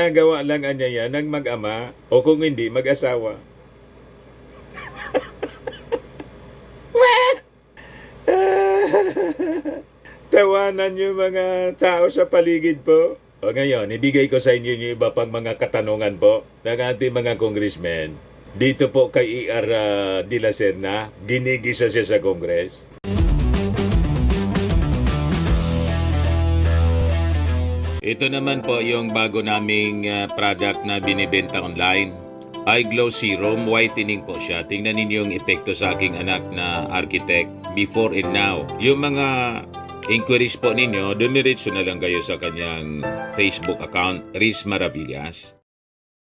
Ginagawa lang anya yan ng mag-ama o kung hindi mag-asawa. Tawanan yung mga tao sa paligid po. O ngayon, ibigay ko sa inyo yung iba pang mga katanungan po ng ating mga congressmen. Dito po kay E.R. De La Serna, ginigisa siya sa Congress. Ito naman po yung bago naming product na binibenta online. iGlow Serum Whitening po siya. Tingnan ninyo yung epekto sa aking anak na architect before and now. Yung mga inquiries po ninyo, dumiretso na lang kayo sa kanyang Facebook account, Riz Maravillas.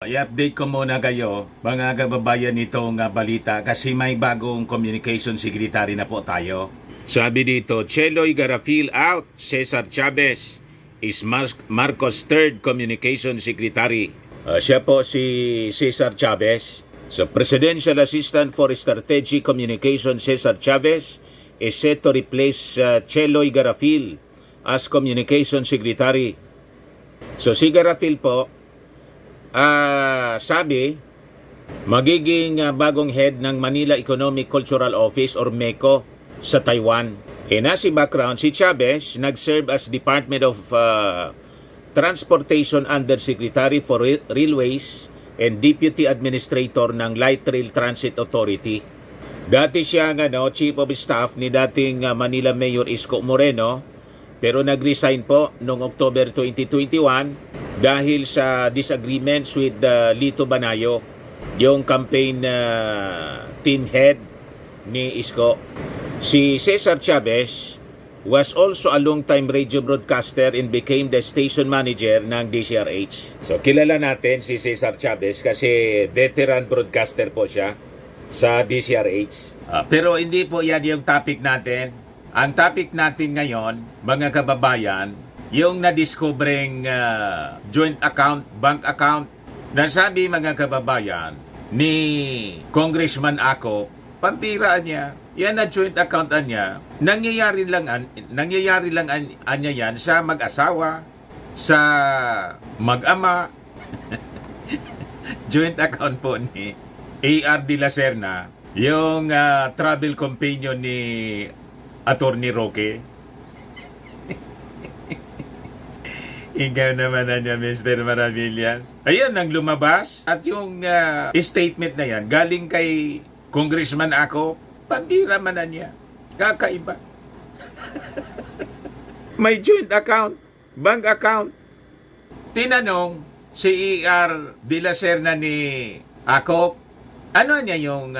I-update ko muna kayo, mga kababayan, nitong balita kasi may bagong communication secretary na po tayo. Sabi dito, Cheloy Garafil out, Cesar Chavez is Marcos' third communication secretary. Siya po si Cesar Chavez. So, Presidential Assistant for Strategic Communication Cesar Chavez is set to replace Cheloy Garafil as Communication Secretary. So, si Garafil po, sabi, magiging bagong head ng Manila Economic Cultural Office or MECO sa Taiwan. Si background, si Chavez nag-serve as Department of Transportation Undersecretary for Railways and Deputy Administrator ng Light Rail Transit Authority. Dati siya Chief of Staff ni dating Manila Mayor Isko Moreno, pero nag-resign po noong October 2021 dahil sa disagreements with Lito Banayo, yung campaign team head ni Isko. Si Cesar Chavez was also a long-time radio broadcaster and became the station manager ng DCRH. So kilala natin si Cesar Chavez kasi veteran broadcaster po siya sa DCRH. Pero hindi po yan yung topic natin. Ang topic natin ngayon, mga kababayan, yung nadiskubreng joint account, bank account, nasabi mga kababayan ni Congressman Ako, pambiraan niya. Yan na joint account niya. Nangyayari lang anya yan sa mag-asawa, sa mag-ama. Joint account po ni E.R. De La Serna, yung travel companion ni Attorney Roque. Ikaw naman niya, Mr. Maravillas. Ayan, nang lumabas. At yung statement na yan, galing kay Congressman Ako, pandira man na niya. Kakaiba. May joint account, bank account. Tinanong si E.R. De La Serna ni Ako, ano niya yung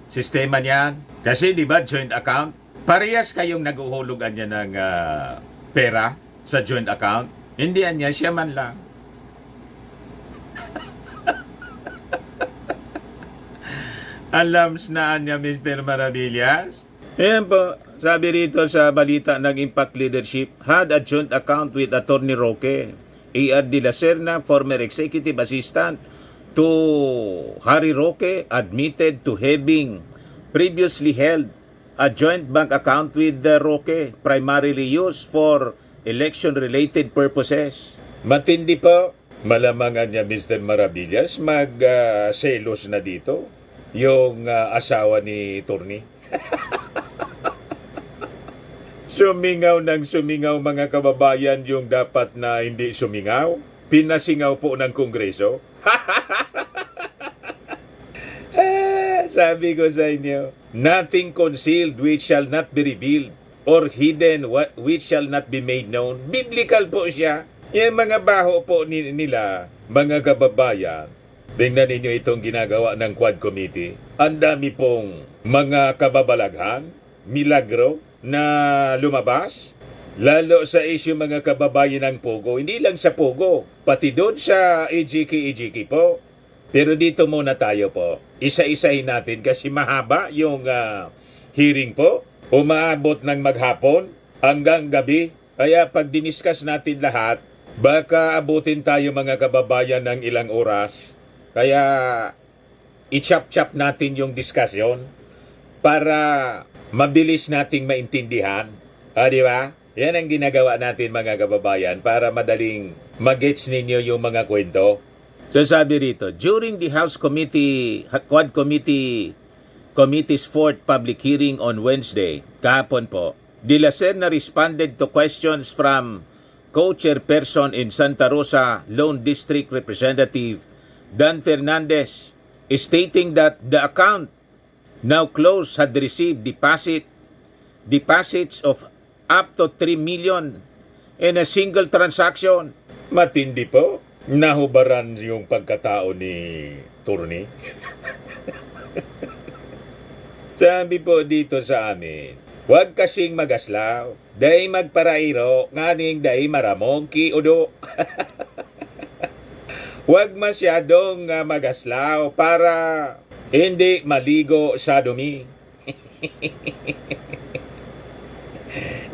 sistema niyan? Kasi di ba joint account? Parehas kayong naguhulugan niya ng pera sa joint account. Hindi niya, siya man lang. Alams na niya, Mr. Maravillas. Ayan po, sabi rito sa balita ng Impact Leadership, had a joint account with Attorney Roque, E.R. De La Serna, former executive assistant to Harry Roque, admitted to having previously held a joint bank account with Roque, primarily used for election-related purposes. Matindi po. Malamangan niya, Mr. Maravillas, mag-selos na dito yung asawa ni Torni. Sumingaw ng sumingaw, mga kababayan, yung dapat na hindi sumingaw. Pinasingaw po ng Kongreso. Sabi ko sa inyo, nothing concealed which shall not be revealed, or hidden which shall not be made known. Biblical po siya. Yung mga baho po nila, mga kababayan, tingnan ninyo itong ginagawa ng Quad Committee. Ang dami pong mga kababalaghan, milagro na lumabas. Lalo sa issue, mga kababayan, ng Pogo. Hindi lang sa Pogo, pati doon sa EJK po. Pero dito muna tayo po. Isa-isahin natin kasi mahaba yung hearing po. Umaabot ng maghapon hanggang gabi. Kaya pag diniskas natin lahat, baka abutin tayo, mga kababayan, ng ilang oras. Kaya i-chop-chop natin yung diskusyon para mabilis nating maintindihan. Di ba? Yan ang ginagawa natin, mga kababayan, para madaling magets ninyo yung mga kwento. So sabi rito, during the Quad Committee's fourth public hearing on Wednesday, kahapon po, De La Serna responded to questions from co-chairperson in Santa Rosa Lone District Representative Dan Fernandez, stating that the account now closed had received deposits of up to 3 million in a single transaction. Matindi po. Nahubaran yung pagkatao ni Turney. Sabi po dito sa amin, huwag kasing magaslaw, dahi magparairo, nganing dahi maramong kiudo. Huwag masyadong magaslaw para hindi maligo sa dumi.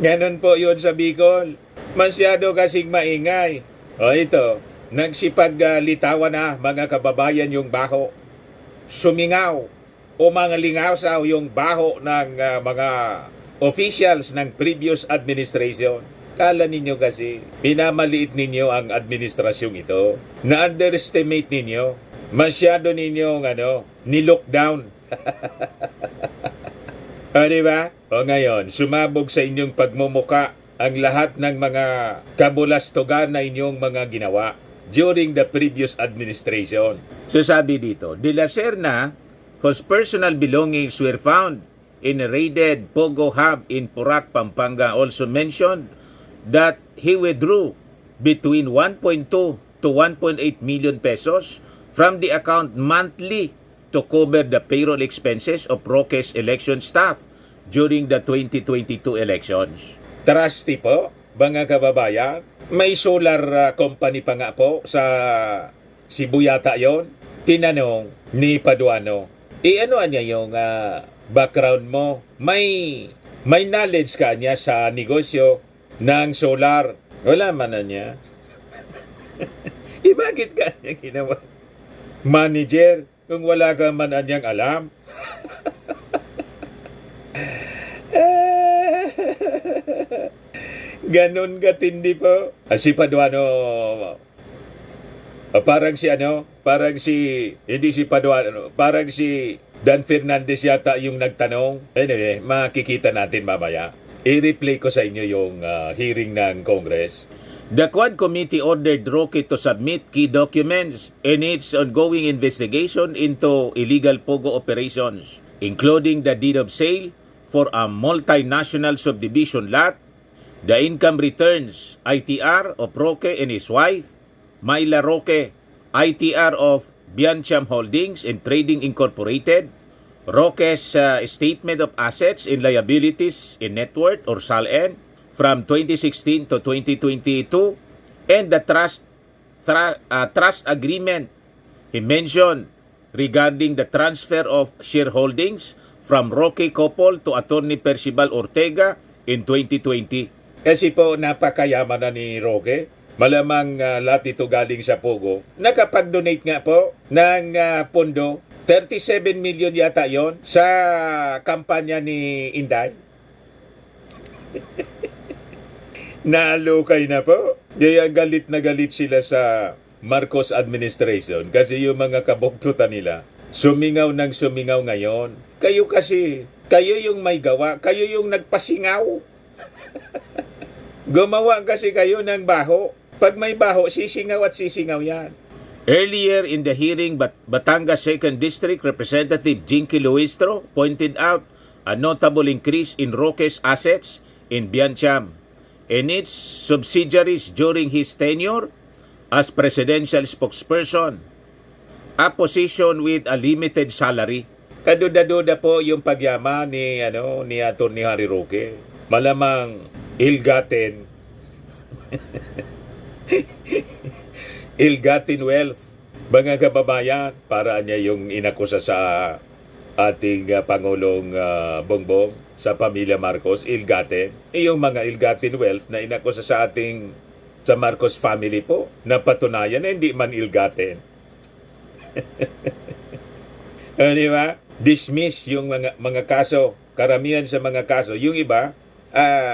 Ganon po yun sa Bicol. Masyado kasing maingay. O ito, nagsipaglitawan na mga kababayan yung baho. Sumingaw o mga lingasaw yung baho ng mga officials ng previous administration. Kala ninyo kasi, pinamaliit ninyo ang administrasyong ito. Na-underestimate ninyo. Masyado ninyong ni-lockdown. O diba? O ngayon, sumabog sa inyong pagmumuka ang lahat ng mga kabulastugan na inyong mga ginawa during the previous administration. So sabi dito, De La Serna, whose personal belongings were found in a raided Pogo hub in Porac, Pampanga, also mentioned that he withdrew between 1.2 to 1.8 million pesos from the account monthly to cover the payroll expenses of Roque's election staff during the 2022 elections. Trusty po, mga kababayan. May solar company pa nga po sa Cebu yata yon. Tinanong ni Paduano, ano niya yung background mo? May knowledge ka niya sa negosyo ng solar? Wala man na niya. Bakit ka niya ginawa? Manager, kung wala ka man niyang alam. Ganon katindi po. Si Paduano, parang si Dan Fernandez yata yung nagtanong. Anyway, makikita natin mamaya. I-replay ko sa inyo yung hearing ng Congress. The Quad Committee ordered Roque to submit key documents in its ongoing investigation into illegal Pogo operations, including the deed of sale for a multinational subdivision lot, the income returns ITR of Roque and his wife, Myla Roque, ITR of Biancham Holdings and Trading Incorporated, Roque's statement of assets and liabilities in net worth or SALN from 2016 to 2022, and the trust agreement he mentioned regarding the transfer of shareholdings from Roque couple to Attorney Percival Ortega in 2020. Kasi po napakayaman na ni Roque. Malamang lahat ito galing sa Pogo. Nakapag-donate nga po ng pondo. 37 million yata yon sa kampanya ni Inday. Naalukay na po. Kaya galit na galit sila sa Marcos administration kasi yung mga kabuktutan nila sumingaw ng sumingaw ngayon. Kayo kasi, kayo yung may gawa, kayo yung nagpasingaw. Gumawa kasi kayo ng baho. Pag may baho, sisingaw at sisingaw yan. Earlier in the hearing, Batangas 2nd District Representative Jinky Luistro pointed out a notable increase in Roque's assets in Biancham and its subsidiaries during his tenure as presidential spokesperson, a position with a limited salary. Kaduda-duda po yung pagyaman ni Atty. Harry Roque. Malamang ill-gotten ill-gotten wealth. Mga kababayan, para niya yung inakusa sa ating Pangulong Bongbong sa pamilya Marcos, ill-gotten. Yung mga ill-gotten wealth na inakusa sa Marcos family po, na patunayan na hindi man ill-gotten. Di ba? Dismiss yung mga kaso. Karamihan sa mga kaso. Yung iba,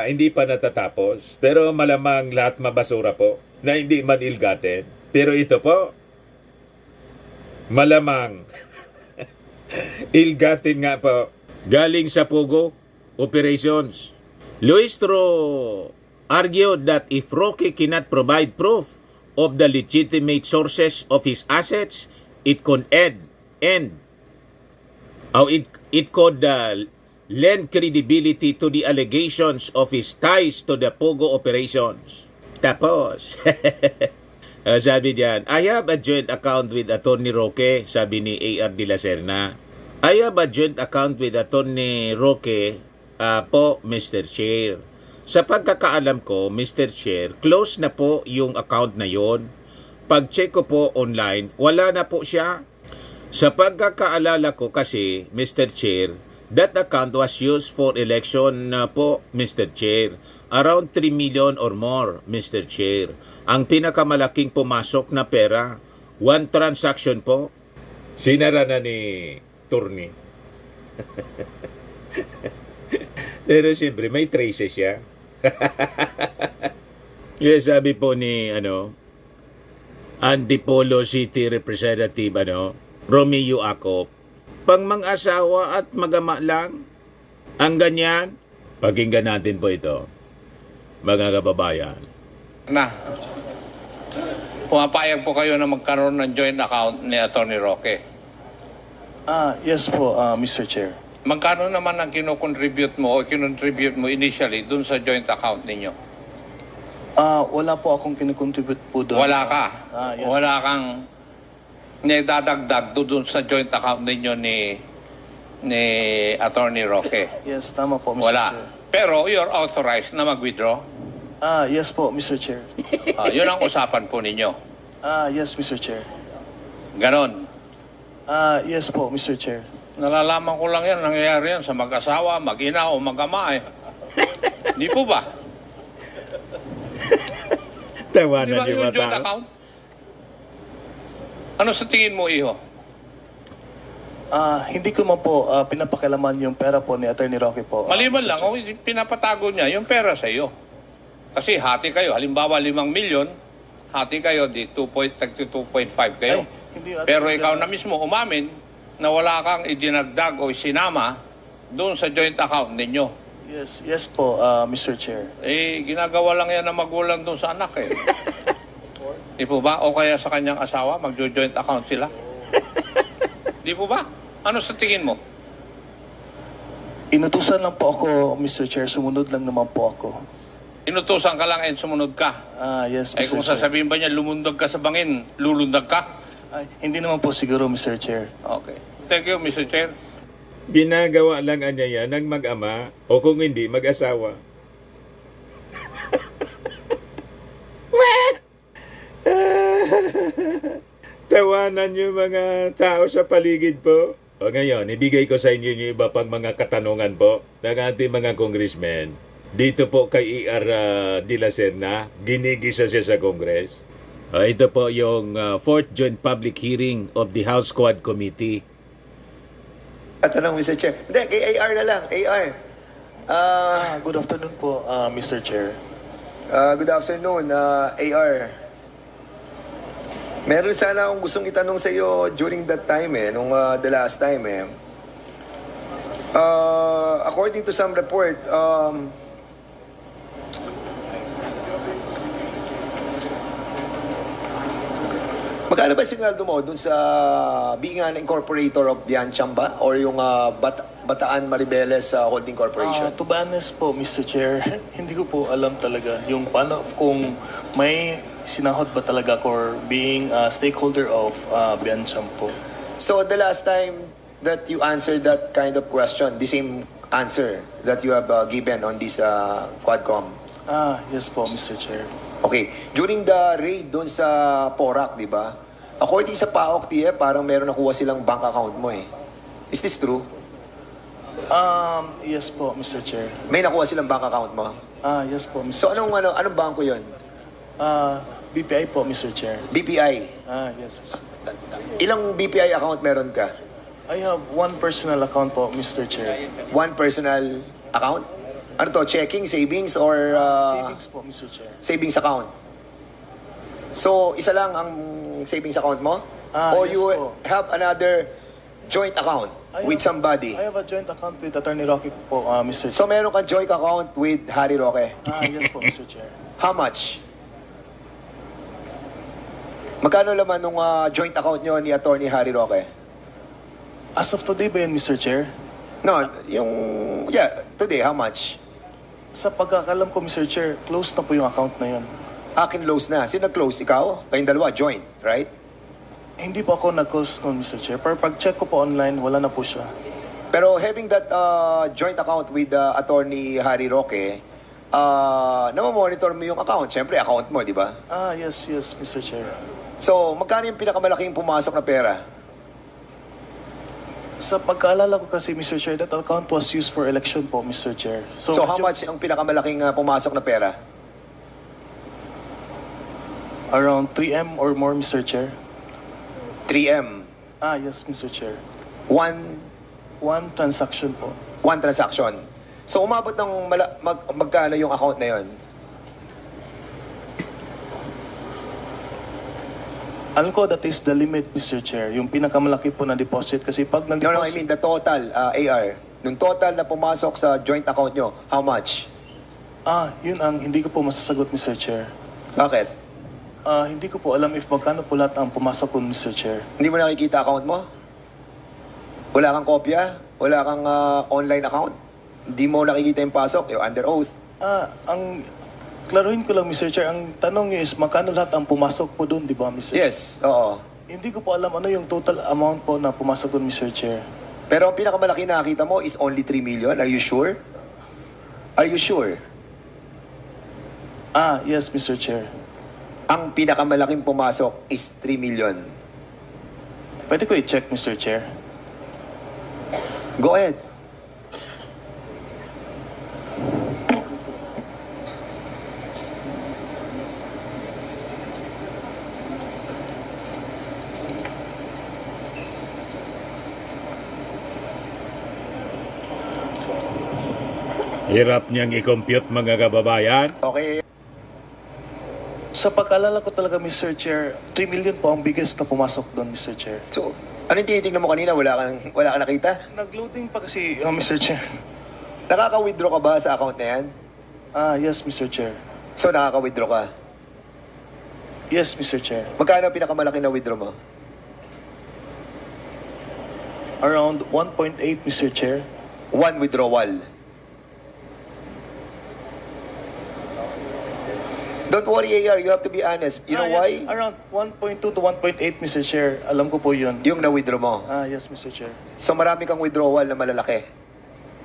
hindi pa natatapos. Pero malamang lahat mabasura po. na hindi man ill-gotten. Pero ito po, malamang ill-gotten nga po. Galing sa Pogo operations. Luistro argued that if Roque cannot provide proof of the legitimate sources of his assets, it could lend credibility to the allegations of his ties to the Pogo operations. Tapos, sabi diyan, I have a joint account with Attorney Roque, sabi ni A.R. de la Serna. I have a joint account with Attorney Roque po, Mr. Chair. Sa pagkakaalam ko, Mr. Chair, close na po yung account na yon. Pag-check ko po online, wala na po siya. Sa pagkakaalala ko kasi, Mr. Chair, that account was used for election po, Mr. Chair. Around 3 million or more, Mr. Chair. Ang pinakamalaking pumasok na pera, one transaction po, sinara na ni Turney. Pero siyempre, may traces siya. Yes, sabi po ni Antipolo City Representative Romeo Acop, pang mang-asawa at magama lang ang ganyan. Pakinggan natin po ito, mga kababayan. Na, pumapayag po kayo na magkaroon ng joint account ni Atty. Roque. Yes po, Mr. Chair. Magkano naman ang kinocontribute mo o kinontribute mo initially dun sa joint account ninyo? Wala po akong kinikontribute po doon. Wala ka? Yes. Wala kang nidadagdag dun sa joint account ninyo ni Atty. Roque? Yes, tama po, Mr. Wala. Chair. Pero you're authorized na mag-withdraw? Yes po, Mr. Chair. Yun ang usapan po ninyo. Yes, Mr. Chair. Ganon. Yes po, Mr. Chair. Nalalaman ko lang yan, nangyayari yan sa mag-asawa, mag-ina o mag-ama eh. Di po ba? Tawanan Di ba yung yung mga joint tao. account? Ano sa tingin mo, Iho? Hindi ko man po pinapakialaman yung pera po ni Atty. Roque po. Maliban Mr. lang, Chair. kung pinapatago niya yung pera sa iyo. Kasi hati kayo, halimbawa 5 milyon, hati kayo, di 2.5 kayo. Ay, hindi, Pero ikaw na mismo umamin na wala kang idinagdag o isinama doon sa joint account ninyo. Yes po, Mr. Chair. Eh, ginagawa lang yan ng magulang doon sa anak eh. Di po ba? O kaya sa kanyang asawa, magjo-joint account sila? Di po ba? Ano sa tingin mo? Inutusan lang po ako, Mr. Chair. Sumunod lang naman po ako. Inutusan ka lang and sumunod ka. Yes, Eh Mr. kung Chair. sasabihin ba niya, lumundag ka sa bangin, lulundag ka? Hindi naman po siguro, Mr. Chair. Okay. Thank you, Mr. Chair. Ginagawa lang niya yan ng mag-ama o kung hindi, mag-asawa. Tawanan yung mga tao sa paligid po. O ngayon, ibigay ko sa inyo yung iba pang mga katanungan po ng ating mga congressmen. Dito po kay E.R. de la Serna, ginigisa siya sa Congress. Ito po yung fourth joint public hearing of the House Quad Committee. Tanong, Mr. Chair. Hindi, kay AR na lang. AR. Good afternoon po, Mr. Chair. Good afternoon, AR. Meron sana akong gustong itanong sa iyo during that time nung the last time according to some report, magkano ba sinaldo mo dun sa being an incorporator of Bianchamba or yung Bataan Maribeles Holding Corporation? To be honest po, Mr. Chair, hindi ko po alam talaga yung paano, kung may sinahod ba talaga or being a stakeholder of Biancham po. So the last time that you answered that kind of question, the same answer that you have given on this Quadcom? Yes po, Mr. Chair. Okay. During the raid doon sa Porac, di ba? According sa PAOK, parang meron nakuha silang bank account mo eh. Is this true? Yes po, Mr. Chair. May nakuha silang bank account mo? Yes po, Mr. So anong bangko yon? BPI po, Mr. Chair. BPI. Yes, Mr. Ilang BPI account meron ka? I have one personal account po, Mr. Chair. One personal account? Ano to? Checking, savings, or Savings po, Mr. Chair. savings account? So, isa lang ang savings account mo? Or Yes you po. have another joint account with somebody? I have a joint account with Attorney Roque po, Mr. Chair. So, meron kang joint account with Harry Roque. Yes po, Mr. Chair. How much? Magkano laman nung joint account nyo ni Attorney Harry Roque? As of today ba yun, Mr. Chair? No, today, how much? Sa pagkakalam ko, Mr. Chair, close na po yung account na yun. Akin close na. Sino nag-close? Ikaw? Kayong dalawa, joint, right? Hindi po ako nag-close noon, Mr. Chair. Pero pag-check ko po online, wala na po siya. Pero having that joint account with Attorney Harry Roque, namamonitor mo yung account. Siyempre, account mo, di ba? Yes, Mr. Chair. So, magkano yung pinakamalaking pumasok na pera? Sa pagkaalala ko kasi, Mr. Chair, that account was used for election po, Mr. Chair. So, how medyo- much ang pinakamalaking pumasok na pera? Around 3M or more, Mr. Chair. 3M. Yes, Mr. Chair. One One transaction po. transaction. So, umabot ng magkano yung account na yon? Alam ko that is the limit, Mr. Chair. Yung pinakamalaki po na deposit. Kasi pag No, nag-deposit... I mean the total, AR. Nung total na pumasok sa joint account nyo, how much? Yun ang hindi ko po masasagot, Mr. Chair. Bakit? Hindi ko po alam if magkano po lahat ang pumasok ko, Mr. Chair. Hindi mo nakikita account mo? Wala kang kopya? Wala kang online account? Hindi mo nakikita yung pasok? You're under oath. Ang klaruhin ko lang, Mr. Chair, ang tanong niyo is magkano lahat ang pumasok po doon, di ba, Mr. Chair? Yes, oo. Hindi ko po alam ano yung total amount po na pumasok doon, Mr. Chair. Pero ang pinakamalaki na nakita mo is only 3 million. Are you sure? Are you sure? Yes, Mr. Chair. Ang pinakamalaking pumasok is 3 million. Pwede ko i-check, Mr. Chair. Go ahead. Hirap niyang i-compute mga kababayan. Okay. Sa pag-alala ko talaga, Mr. Chair, 3 million po ang biggest na pumasok doon, Mr. Chair. So, anong tinitingnan mo kanina? Wala kang nakita? Nag-loading pa kasi, Mr. Chair. Nakaka-withdraw ka ba sa account na yan? Yes, Mr. Chair. So, nakaka-withdraw ka. Yes, Mr. Chair. Magkano ang pinakamalaki na withdraw mo? Around 1.8, Mr. Chair. One withdrawal. Don't worry, AR. You have to be honest. You know why? Yes, around 1.2 to 1.8, Mr. Chair. Alam ko po yun. Yung na-withdraw mo. Yes, Mr. Chair. So, marami kang withdrawal na malalaki.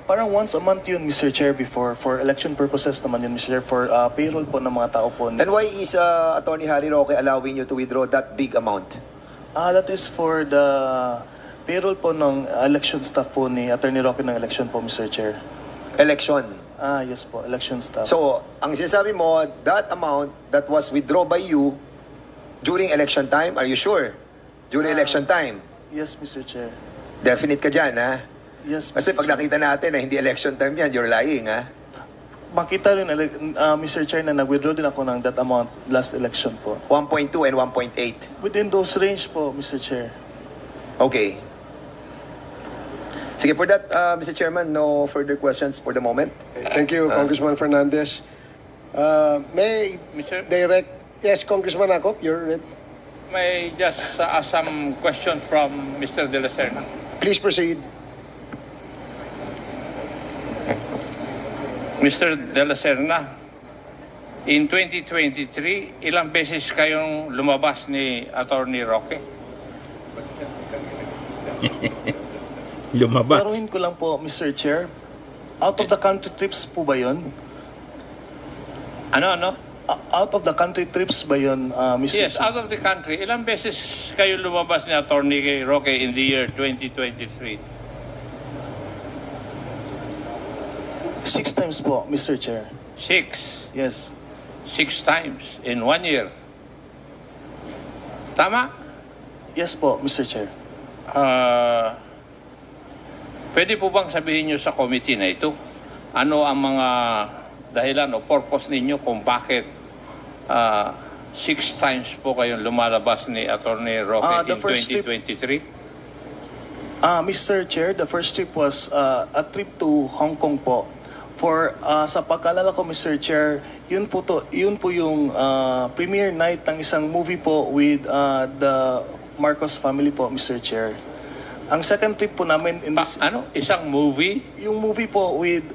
Parang once a month yun, Mr. Chair, before. For election purposes naman yun, Mr. Chair. For payroll po ng mga tao po. And why is Attorney Harry Roque allowing you to withdraw that big amount? That is for the payroll po ng election staff po ni Attorney Roque ng election po, Mr. Chair. Election. Yes po, election staff. So, ang sinasabi mo, that amount that was withdrawn by you during election time, are you sure? During election time? Yes, Mr. Chair. Definite ka dyan, ha? Yes, Kasi Mr. pag Chair. nakita natin na hindi election time yan, you're lying, ha? Makita rin, Mr. Chair, na nag-withdraw din ako ng that amount last election po. 1.2 and 1.8. Within those range po, Mr. Chair. Okay. Sige, for that, Mr. Chairman, no further questions for the moment. Thank you, Congressman Fernandez. May Mr. direct... Yes, Congressman Akop, you're... May just ask some questions from Mr. De La Serna. Please proceed. Mr. De La Serna, in 2023, ilang beses kayong lumabas ni Attorney Roque? Lumabas. Klaruhin ko lang po, Mr. Chair. Out of the country trips po ba yun? Ano? Out of the country trips ba yun, Mr. Yes, Chair? out of the country. Ilang beses kayo lumabas ni Attorney Roque in the year 2023? 6 times po, Mr. Chair. 6. Yes. 6 times in 1 year. Tama? Yes po, Mr. Chair. Pwede po bang sabihin nyo sa committee na ito, ano ang mga dahilan o purpose ninyo kung bakit 6 times po kayong lumalabas ni Attorney Roque The in first trip- 2023? Mr. Chair, the first trip was a trip to Hong Kong po. For sa pagkalala ko, Mr. Chair, yun po yung premiere night ng isang movie po with the Marcos family po, Mr. Chair. Ang second trip po namin in this, Isang movie? yung movie po with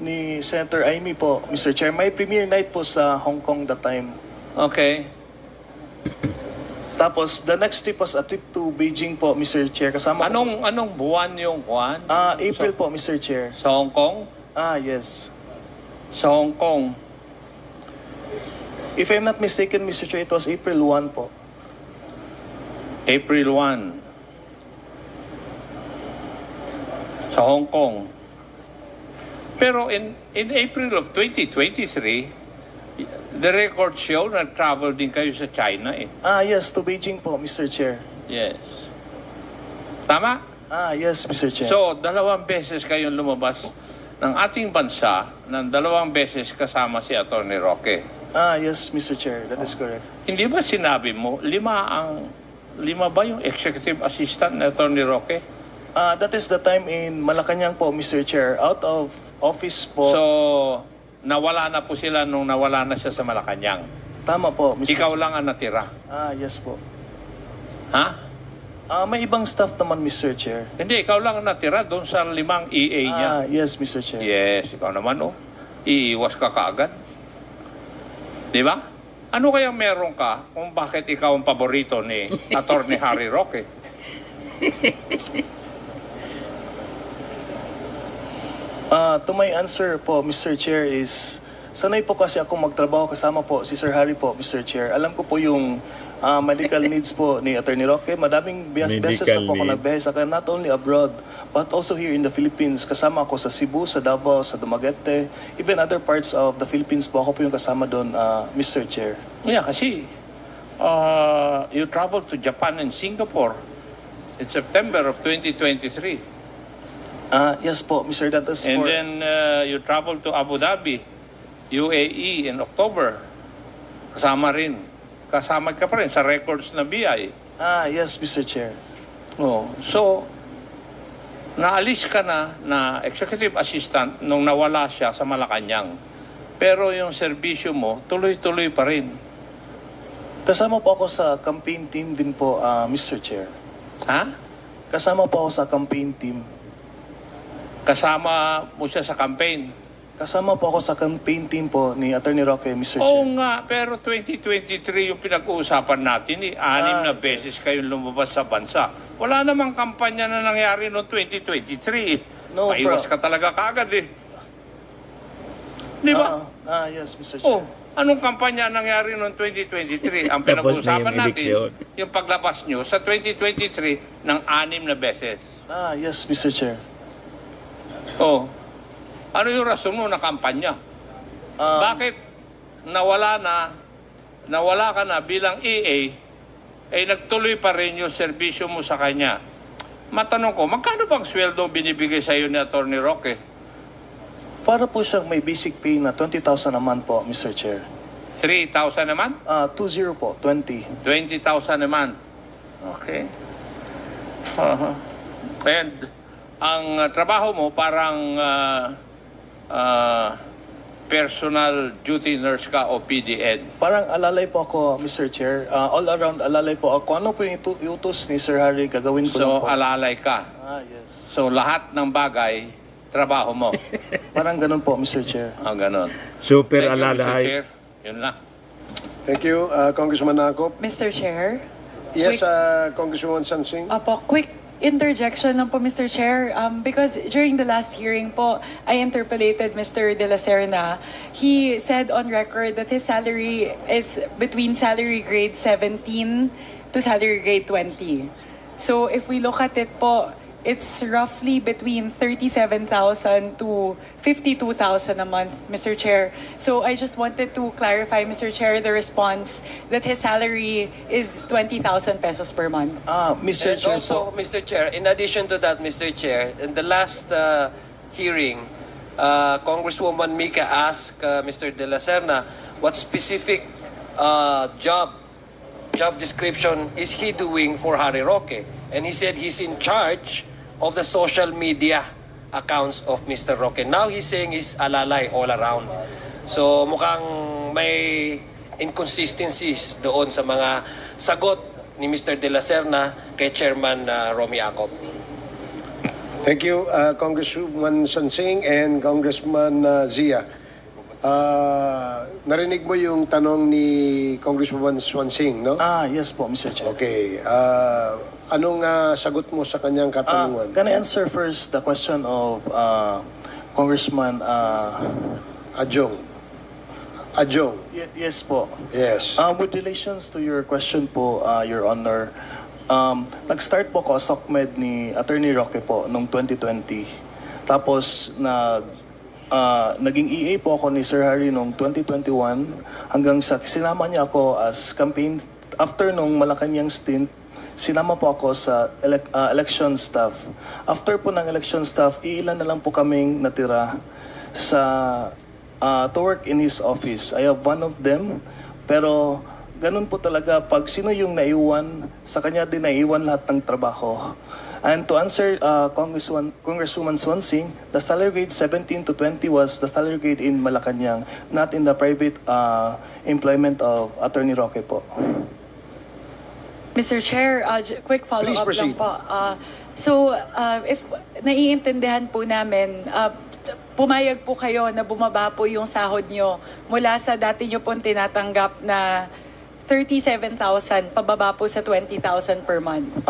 ni Senator Amy po, Mr. Chair, may premiere night po sa Hong Kong that time. Okay. Tapos the next trip was a trip to Beijing po, Mr. Chair. Kasama ko Anong buwan yung kuwan? April po, Mr. Chair. Sa Hong Kong? Yes. Sa Hong Kong. If I'm not mistaken, Mr. Chair, it was April 1 po. April 1. Sa Hong Kong. Pero in April of 2023, the record show nag-travel din kayo sa China eh. Yes, to Beijing po, Mr. Chair. Yes. Tama? Yes, Mr. Chair. So, 2 beses kayong lumabas ng ating bansa ng 2 beses kasama si Attorney Roque. Yes, Mr. Chair, that is correct. Hindi ba sinabi mo, 5 ba yung executive assistant na Attorney Roque? That is the time in Malacanang po, Mr. Chair. Out of office po. So, nawala na po sila nung nawala na siya sa Malacanang. Tama po, Mr. Ikaw lang ang natira. Yes po. Ha? May ibang staff naman, Mr. Chair. Hindi, ikaw lang ang natira doon sa 5 EA niya. Yes, Mr. Chair. Yes, ikaw naman oh. Iiwas ka kaagad. Di ba? Ano kayang meron ka kung bakit ikaw ang paborito ni Attorney Harry Roque? To my answer po, Mr. Chair, is sanay po kasi ako magtrabaho kasama po si Sir Harry po, Mr. Chair. Alam ko po yung medical needs po ni Attorney Roque. Madaming beses na po ako nagbiyahe sa kanya, not only abroad, but also here in the Philippines. Kasama ako sa Cebu, sa Davao, sa Dumaguete, even other parts of the Philippines po. Ako po yung kasama doon, Mr. Chair. Yeah, kasi you traveled to Japan and Singapore in September of 2023. Yes po, Mr. That is And for... then you traveled to Abu Dhabi, UAE in October. Kasama ka pa rin sa records na BI. Yes, Mr. Chair. Oh, so, naalis ka na executive assistant nung nawala siya sa Malacanang. Pero yung serbisyo mo, tuloy-tuloy pa rin. Kasama po ako sa campaign team din po, Mr. Chair. Ha? Kasama po ako sa campaign team. Kasama mo siya sa campaign. Kasama po ako sa campaign team po ni Attorney Roque, Mr. Oo Chair. nga, pero 2023 yung pinag-uusapan natin eh. 6 na beses kayong lumabas sa bansa. Wala namang kampanya na nangyari noong 2023. No, Paiwas ka talaga kaagad eh. Di ba? Yes, Mr. Oh, Chair. anong kampanya nangyari noong 2023? Ang Tapos na pinag-uusapan yung natin, eleksyon. yung paglabas nyo sa 2023 ng 6 na beses. Yes, Mr. Chair. Oh, ano yung rason mo na kampanya? Bakit nawala ka na bilang EA, nagtuloy pa rin yung serbisyo mo sa kanya? Matanong ko, magkano bang sweldo binibigay sa iyo ni Attorney Roque? Para po siyang may basic pay na 20,000 a month po, Mr. Chair. 3,000 naman? 20 po, 20. 20,000 a month. Okay. And ang trabaho mo parang personal duty nurse ka o PDN. Parang alalay po ako, Mr. Chair. All around alalay po ako. Ano po yung iutos ni Sir Harry, gagawin ko lang So, po. alalay ka. Yes. So, lahat ng bagay, trabaho mo. Parang ganun po, Mr. Chair. Ganon. Super Thank you, Mr. alalay. Chair. Yun lang. Thank you, Congressman Nakop. Mr. Chair? Yes, Congresswoman Sansing. Apo, quick interjection lang po, Mr. Chair. Because during the last hearing po, I interpolated Mr. De La Serna. He said on record that his salary is between salary grade 17 to salary grade 20. So if we look at it po, it's roughly between 37,000 to 52,000 a month, Mr. Chair. So I just wanted to clarify, Mr. Chair, the response that his salary is 20,000 pesos per month. Mr. And Chair also, po. Mr. Chair, in addition to that, Mr. Chair, in the last hearing, Congresswoman Mika asked Mr. De La Serna what specific job description is he doing for Harry Roque? And he said he's in charge of the social media accounts of Mr. Roque. Now he's saying he's alalay all around. So mukhang may inconsistencies doon sa mga sagot ni Mr. De La Serna kay Chairman Romy Acop. Thank you, Congresswoman Sansing and Congressman Zia. Narinig mo yung tanong ni Congresswoman Swansing, no? Yes po, Mr. Chair. Okay. Anong sagot mo sa kanyang katanungan? Can I answer first the question of Congressman Adjong. Yes po. Yes. With relations to your question po, Your Honor, nag-start po ako sa SOCMED ni Attorney Roque po noong 2020. Tapos naging EA po ako ni Sir Harry noong 2021 hanggang sa sinama niya ako as campaign after nung Malacanang stint. Sinama po ako sa election staff. After po ng election staff, iilan na lang po kaming natira to work in his office. I have one of them, pero ganun po talaga, pag sino yung naiwan, sa kanya din naiwan lahat ng trabaho. And to answer Congresswoman Swansing, the salary grade 17 to 20 was the salary grade in Malacanang, not in the private employment of Attorney Roque po. Mr. Chair, quick Please follow-up lang proceed. po. If naiintindihan po namin, pumayag po kayo na bumaba po yung sahod nyo mula sa dati nyo pong tinatanggap na 37,000 pababa po sa 20,000 per month.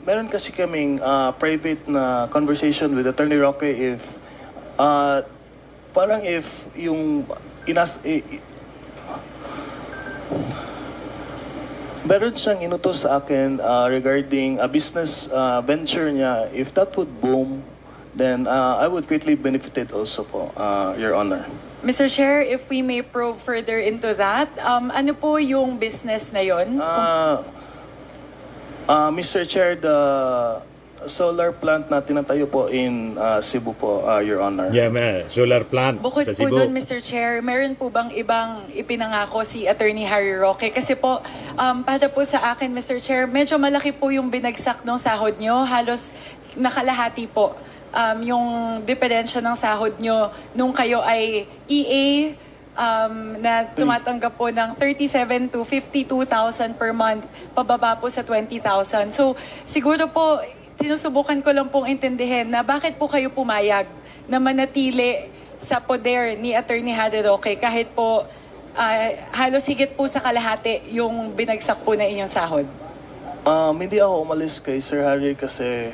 Meron kasi kaming private na conversation with Attorney Roque if parang if yung meron siyang inutos sa akin regarding a business venture niya. If that would boom, then I would greatly benefit it also po, Your Honor. Mr. Chair, if we may probe further into that, ano po yung business na yon? Mr. Chair, the solar plant na tinatayo po in Cebu po, Your Honor. Yeah, solar plant Bukod sa po Cebu. doon, Mr. Chair, meron po bang ibang ipinangako si Attorney Harry Roque? Kasi po, para po sa akin, Mr. Chair, medyo malaki po yung binagsak ng sahod nyo. Halos nakalahati po yung diferensya ng sahod nyo nung kayo ay EA na tumatanggap po ng 37 to 52,000 per month, pababa po sa 20,000. So, siguro po, sinusubukan ko lang pong intindihin na bakit po kayo pumayag na manatili sa poder ni Attorney Harry Roque kahit po halos higit po sa kalahati yung binagsak po na inyong sahod. Hindi ako umalis kay Sir Harry kasi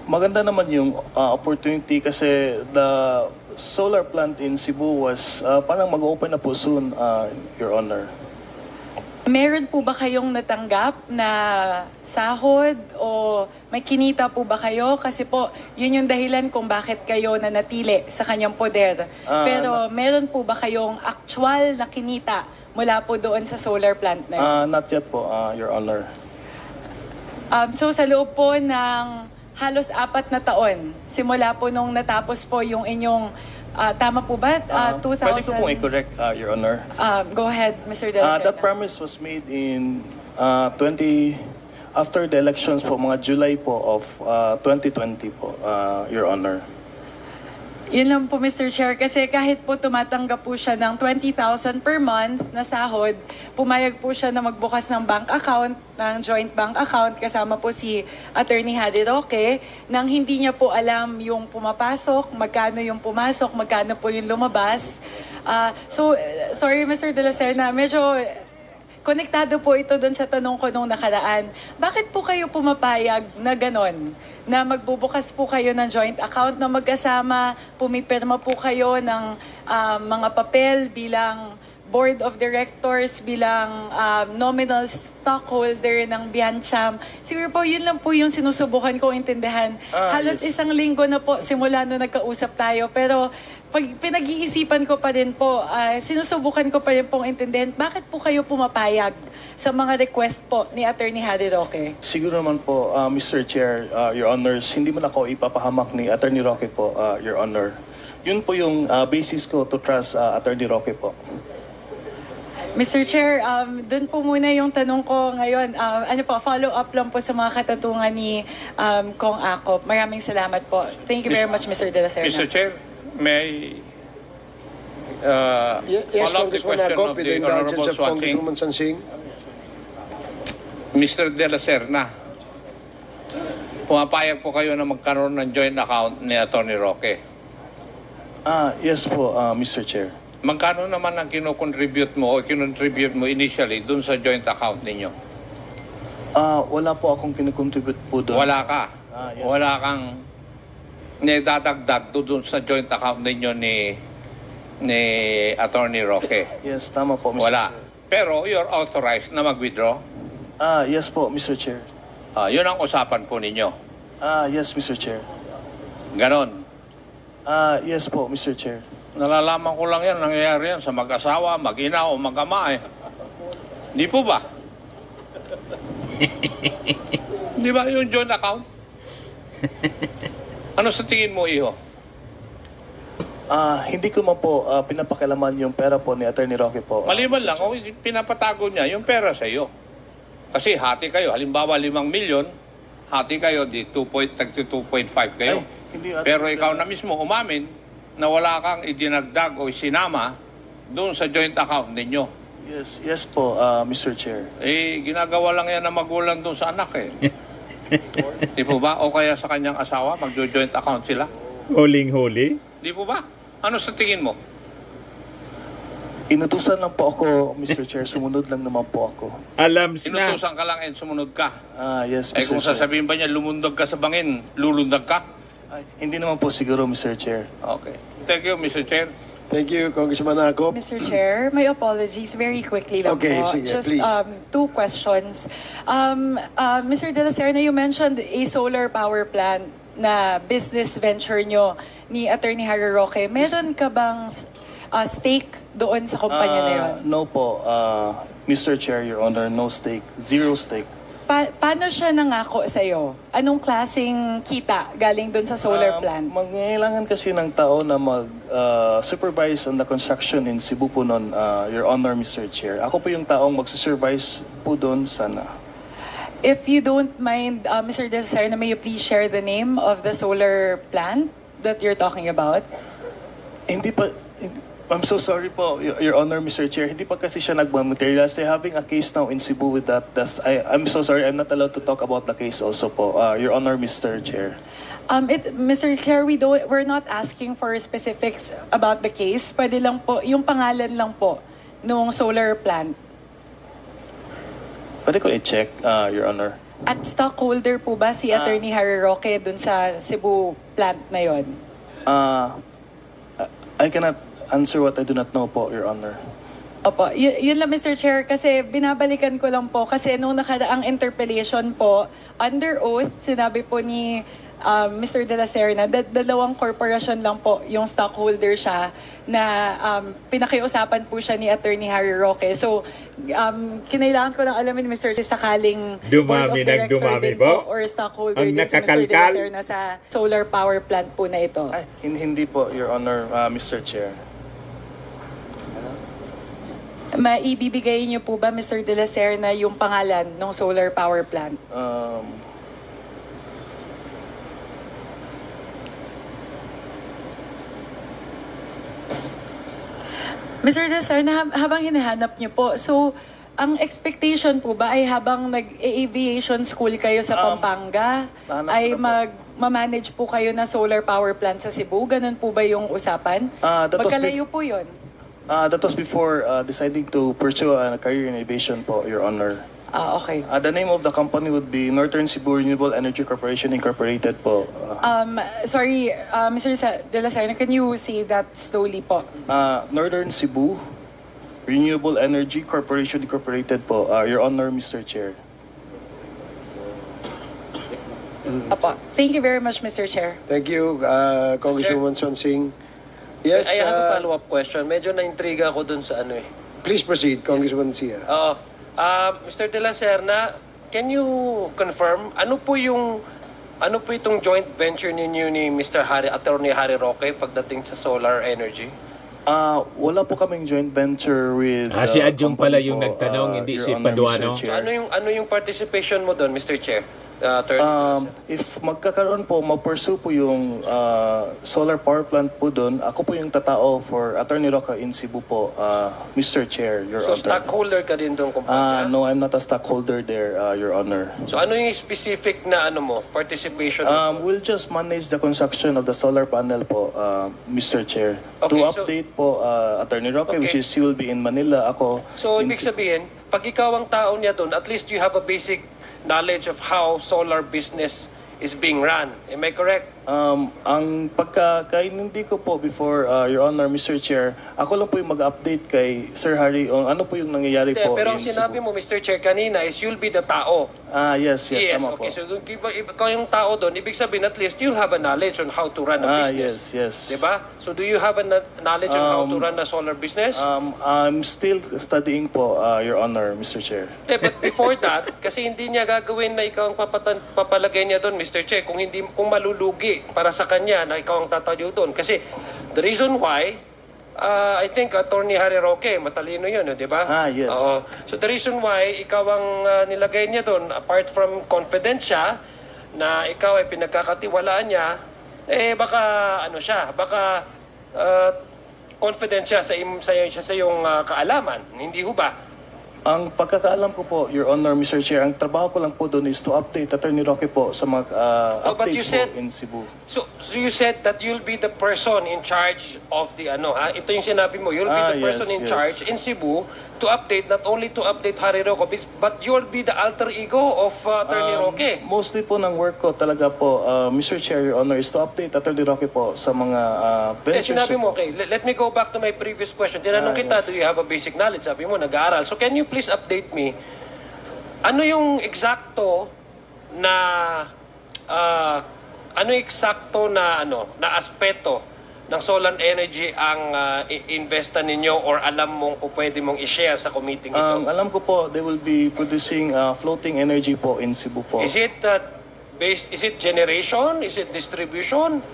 maganda naman yung opportunity kasi the solar plant in Cebu was parang mag-open na po soon, Your Honor. Meron po ba kayong natanggap na sahod o may kinita po ba kayo? Kasi po, yun yung dahilan kung bakit kayo nanatili sa kanyang poder. Pero meron po ba kayong actual na kinita mula po doon sa solar plant na yun? Not yet po, Your Honor. So sa loob po ng halos 4 na taon, simula po nung natapos po yung inyong, tama po ba? 2,000? Pwede ko pong i-correct, Your Honor. Go ahead, Mr. De La Serna. That promise was made in after the elections po, mga July po of 2020 po, Your Honor. Yun lang po, Mr. Chair, kasi kahit po tumatanggap po siya ng 20,000 per month na sahod, pumayag po siya na magbukas ng bank account, ng joint bank account, kasama po si Attorney Harry Roque, nang hindi niya po alam yung pumapasok, magkano yung pumasok, magkano po yung lumabas. Sorry, Mr. De La Serna, medyo konektado po ito doon sa tanong ko nung nakaraan. Bakit po kayo pumapayag na ganon? Na magbubukas po kayo ng joint account na magkasama, pumipirma po kayo ng mga papel bilang board of directors, bilang nominal stockholder ng Biancham. Siguro po, yun lang po yung sinusubukan kong intindihan. Halos Yes. 1 linggo na po simula nung nagkausap tayo. Pero pag pinag-iisipan ko pa rin po, sinusubukan ko pa rin pong intindihan, bakit po kayo pumapayag sa mga request po ni Attorney Harry Roque? Siguro naman po, Mr. Chair, Your Honors, hindi man ako ipapahamak ni Attorney Roque po, Your Honor. Yun po yung basis ko to trust Attorney Roque po. Mr. Chair, doon po muna yung tanong ko ngayon. Ano po, follow-up lang po sa mga katatungan ni Kong Akop. Maraming salamat po. Thank you very much, Mr. De La Serna. Mr. Chair, may Yes, follow up the Congressman question Akop, of with the the Honorable indulgence of Swansing. Congresswoman Sansing. Mr. De La Serna, pumapayag po kayo na magkaroon ng joint account ni Atty. Roque. Yes po, Mr. Chair. Magkano naman ang kinocontribute mo o kinontribute mo initially dun sa joint account ninyo? Wala po akong kinocontribute po doon. Wala ka. Yes. Wala kang nidadagdag dun sa joint account ninyo ni Atty. Roque. Yes, tama po, Mr. Wala. Chair. Pero you're authorized na mag-withdraw. Yes po, Mr. Chair. Yun ang usapan po ninyo. Yes, Mr. Chair. Ganon. Yes po, Mr. Chair. Nalalaman ko lang yan, nangyayari yan sa mag-asawa, mag-ina o mag-ama eh. Di po ba? Di ba yung joint account? Ano sa tingin mo, Iho? Hindi ko man po pinapakialaman yung pera po ni Atty. Roque po. Maliban Mr. lang, kung pinapatago niya yung pera sa iyo. Kasi hati kayo, halimbawa 5 milyon, hati kayo, di 2.5 kayo. Ay, hindi, Atty. Pero ikaw na mismo umamin na wala kang idinagdag o isinama doon sa joint account ninyo. Yes po, Mr. Chair. Eh, ginagawa lang yan ng magulang doon sa anak eh. Di po ba? O kaya sa kanyang asawa, magjo-joint account sila. Huling-huli. Di po ba? Ano sa tingin mo? Inutusan lang po ako, Mr. Chair. Sumunod lang naman po ako. Alams na. Inutusan ka lang and sumunod ka. Yes, Eh Mr. kung Chair. sasabihin ba niya, lumundag ka sa bangin, lulundag ka? Ay, hindi naman po siguro, Mr. Chair. Okay. Thank you, Mr. Chair. Thank you, Congressman Akop. Mr. Chair, my apologies. Very quickly lang Okay, po. sige, Just please. 2 questions. Mr. De La Serna, you mentioned a solar power plant na business venture nyo ni Atty. Harry Roque. Meron ka bang stake doon sa kumpanya na yun? No po, Mr. Chair, Your Honor, no stake. Zero stake. Paano siya nangako sa'yo? Anong klaseng kita galing doon sa solar plant? Mangailangan kasi ng tao na mag-supervise on the construction in Cebu po noon, Your Honor, Mr. Chair. Ako po yung taong mag-supervise po doon sana. If you don't mind, Mr. De La Serna, may you please share the name of the solar plant that you're talking about? Hindi pa, I'm so sorry po, Your Honor, Mr. Chair. Hindi pa kasi siya nagmamaterialize. They're having a case now in Cebu with that. I'm so sorry, I'm not allowed to talk about the case also po, Your Honor, Mr. Chair. Mr. Chair, we're not asking for specifics about the case. Pwede lang po, yung pangalan lang po nung solar plant. Pwede ko i-check, Your Honor. At stockholder po ba si Atty. Harry Roque dun sa Cebu plant na yon? I cannot answer what I do not know po, Your Honor. Opo, yun lang Mr. Chair kasi binabalikan ko lang po kasi nung nakadaang interpellation po, under oath, sinabi po ni Mr. De La Serna, dalawang corporation lang po yung stockholder siya na pinakiusapan po siya ni Atty. Harry Roque. So, kinailangan ko lang alamin, Mr. Chair, sakaling Dumami, board of director nagdumami din po. or stockholder Ang din si Mr. De La nakakalkal. Serna sa solar power plant po na ito. Ay, hindi po, Your Honor, Mr. Chair. Maibibigay niyo po ba, Mr. De La Serna, yung pangalan ng solar power plant? Mr. De La Serna, habang hinahanap niyo po, so, ang expectation po ba ay habang nag-aviation school kayo sa Pampanga, nahanap ay ko na po. manage po kayo na solar power plant sa Cebu? Ganun po ba yung usapan? That was Magkalayo po yun. That was before deciding to pursue a career in aviation po, Your Honor. Okay. The name of the company would be Northern Cebu Renewable Energy Corporation Incorporated po. Sorry, Mr. De La Serna, can you say that slowly po? Northern Cebu Renewable Energy Corporation Incorporated po, Your Honor, Mr. Chair. Apo. Thank you very much, Mr. Chair. Thank you, Congresswoman Sansing. Yes, I have a follow-up question. Medyo na-intriga ako dun sa ano eh. please proceed, Congresswoman Sia. Oo. Mr. De La Serna, can you confirm ano po itong joint venture ninyo ni Mr. Attorney Harry Roque pagdating sa solar energy? Wala po kaming joint venture with Si Adjong pala company yung po, nagtanong, hindi Your si Honor, Paduano. Mr. So Chair. ano yung participation mo doon, Mr. Chair? Attorney Dilasera. If magkakaroon po, ma-pursue po yung solar power plant po doon, ako po yung tatao for Attorney Roque in Cebu po, Mr. Chair, Your So Honor. stockholder ka din doon kumpanya? No, I'm not a stockholder there, Your Honor. So ano yung specific na participation mo? We'll just manage the construction of the solar panel po, Mr. Chair. Okay, To so- update po, Attorney Roque, Okay. which is he will be in Manila. Ako So in ibig Cebu. sabihin, pag ikaw ang tao niya doon, at least you have a basic knowledge of how solar business is being run. Am I correct? Ang pagkakaintindi ko po before, Your Honor, Mr. Chair, ako lang po yung mag-update kay Sir Harry on ano po yung nangyayari Hindi, po pero ang in sinabi Cebu. mo, Mr. Chair, kanina is you'll be the tao. Yes, tama okay. po. So kung ikaw yung tao doon, ibig sabihin at least you'll have a knowledge on how to run a business. yes. Diba? So do you have a knowledge on how to run a solar business? I'm still studying po, Your Honor, Mr. Chair. But before that, kasi hindi niya gagawin na ikaw ang papalagay niya doon, Mr. Che, kung malulugi para sa kanya na ikaw ang tatayo doon. Kasi the reason why, I think Attorney Harry Roque, matalino yun, di ba? Yes. Oo. So the reason why ikaw ang nilagay niya doon, apart from confident siya, na ikaw ay pinagkakatiwalaan niya, baka confident siya sa iyong kaalaman. Hindi ho ba? Ang pagkakaalam ko po, Your Honor, Mr. Chair, ang trabaho ko lang po doon is to update Attorney Roque po sa mga but you updates said- po in Cebu. So you said that you'll be the person in charge of the ito yung sinabi mo, you'll be the person in yes. charge in Cebu to update, not only to update Harry Roque, but you'll be the alter ego of Attorney Roque. Mostly po ng work ko talaga po, Mr. Chair, Your Honor, is to update Attorney Roque po sa mga ventures. Sinabi mo, okay, let me go back to my previous question. Tinanong kita, Yes. do you have a basic knowledge? Sabi mo, nag-aaral. So can you please update me, ano yung eksakto na, na aspeto ng solar energy ang investa ninyo or alam mong pwede mong i-share sa committee ito? Alam ko po, they will be producing floating energy po in Cebu po. Is it is it generation? Is it distribution?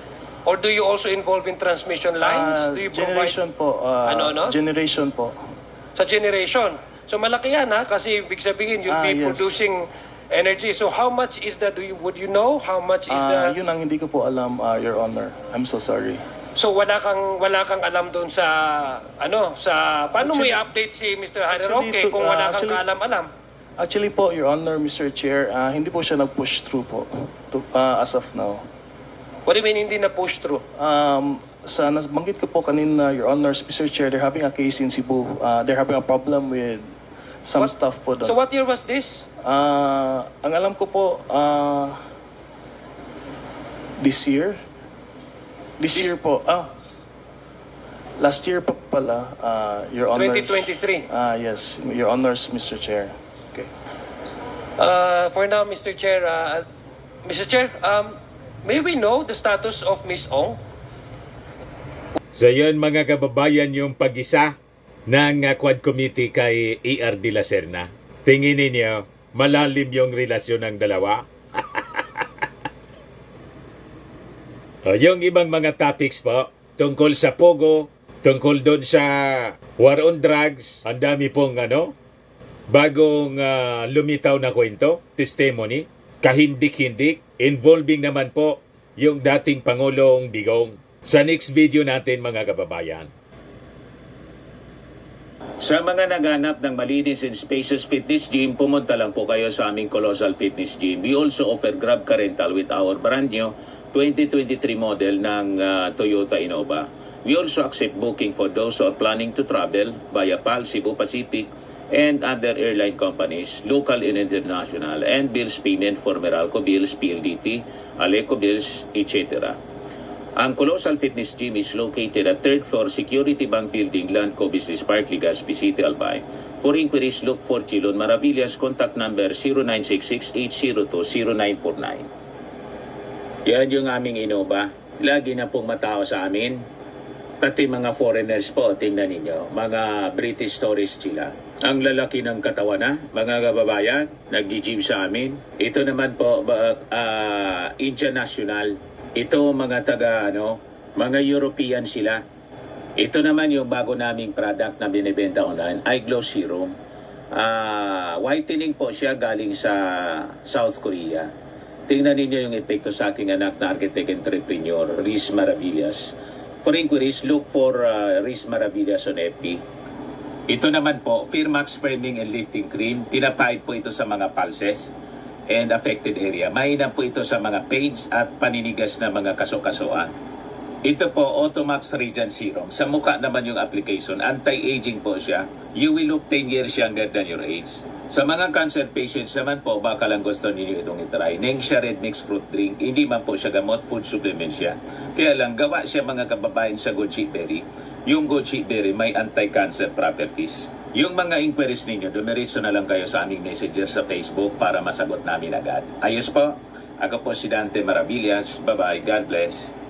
Or do you also involve in transmission lines? Do you Generation po. Ano? Generation po. Sa generation. So malaki yan kasi ibig sabihin you'll be Yes. producing energy. So how much is that? Would you know how much is the? Yun ang hindi ko po alam, Your Honor. I'm so sorry. So wala kang alam doon sa paano mo Actually- i-update si Mr. Harry actually, Roque kung wala kang kaalam-alam? Actually po, Your Honor, Mr. Chair, hindi po siya nag-push through po as of now. What do you mean hindi na push through? Sa nabanggit ko po kanina, Your Honor, Mr. Chair, they're having a case in Cebu. They're having a problem with some stuff po doon. So what year was this? Ang alam ko po, this year? This year po. Last year pa pala, Your Honors. 2023. Yes, Your Honors, Mr. Chair. Okay. For now, Mr. Chair, may we know the status of Ms. Ong? So yun mga kababayan yung pag-isa ng Quad Committee kay E.R. de la Serna. Tingin ninyo, malalim yung relasyon ng dalawa? Yung ibang mga topics po, tungkol sa Pogo, tungkol doon sa war on drugs, ang dami pong bagong lumitaw na kwento, testimony, kahindik-hindik, involving naman po yung dating Pangulong Digong. Sa next video natin mga kababayan. Sa mga naghanap ng malinis and spacious fitness gym, pumunta lang po kayo sa aming Colossal Fitness Gym. We also offer Grab Car Rental with our brand new 2023 model ng Toyota Innova. We also accept booking for those who are planning to travel via PAL, Cebu Pacific, and other airline companies, local and international, and bills payment for Meralco Bills, PLDT, Aleco Bills, etc. Ang Colossal Fitness Gym is located at 3rd floor Security Bank Building, Landco Business Park, Legazpi City, Albay. For inquiries, look for Chilon Maravillas. Contact number 0966-802-0949. Yan yung aming Innova. Lagi na pong matao sa amin. Pati mga foreigners po, tingnan ninyo. Mga British tourists sila. Ang lalaki ng katawan na, mga kababayan, nag-gym sa amin. Ito naman po, international. Ito mga mga European sila. Ito naman yung bago naming product na binibenta online, Eye Glow Serum. Whitening po siya galing sa South Korea. Tingnan ninyo yung epekto sa aking anak na architect entrepreneur, Riz Maravillas. For inquiries, look for Riz Maravillas on FB. Ito naman po, Firmax Framing and Lifting Cream. Pinapahid po ito sa mga pulses and affected area. Mainam po ito sa mga pains at paninigas na mga kaso-kasuan. Ito po, Automax Radiant Serum. Sa mukha naman yung application. Anti-aging po siya. You will look 10 years younger than your age. Sa mga cancer patients naman po, baka lang gusto ninyo itong itry. Nengxia Red Mix Fruit Drink. Hindi man po siya gamot, food supplement siya. Kaya lang, gawa siya mga kababayan sa goji berry. Yung goji berry may anti-cancer properties. Yung mga inquiries ninyo, dumiritso na lang kayo sa aming messenger sa Facebook para masagot namin agad. Ayos po. Ako po si Dante Maravillas. Bye-bye. God bless.